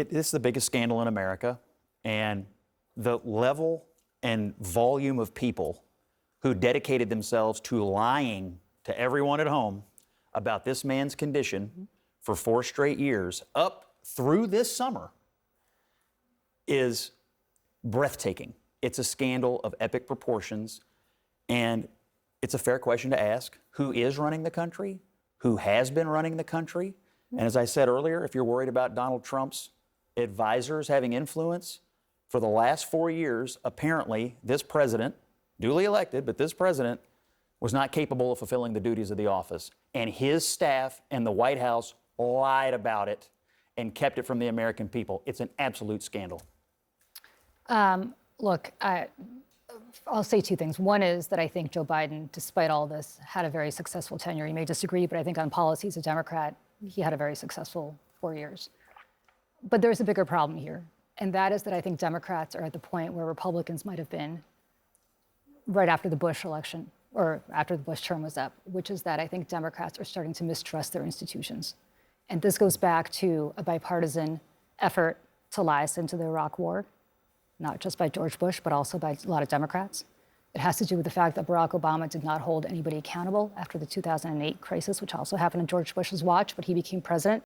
This is the biggest scandal in America, and the level and volume of people who dedicated themselves to lying to everyone at home about this man's condition for 4 straight years, up through this summer, is breathtaking. It's a scandal of epic proportions, and it's a fair question to ask: who is running the country? Who has been running the country? And as I said earlier, if you're worried about Donald Trump's advisors having influence, for the last 4 years, apparently this president, duly elected, but this president was not capable of fulfilling the duties of the office. And his staff and the White House lied about it and kept it from the American people. It's an absolute scandal. Look, I'll say 2 things. One is that I think Joe Biden, despite all this, had a very successful tenure. You may disagree, but I think on policy as a Democrat, he had a very successful 4 years. But there's a bigger problem here, and that is that I think Democrats are at the point where Republicans might have been right after the Bush election, or after the Bush term was up, which is that I think Democrats are starting to mistrust their institutions. And this goes back to a bipartisan effort to lie us into the Iraq War, not just by George Bush, but also by a lot of Democrats. It has to do with the fact that Barack Obama did not hold anybody accountable after the 2008 crisis, which also happened in George Bush's watch, but he became president.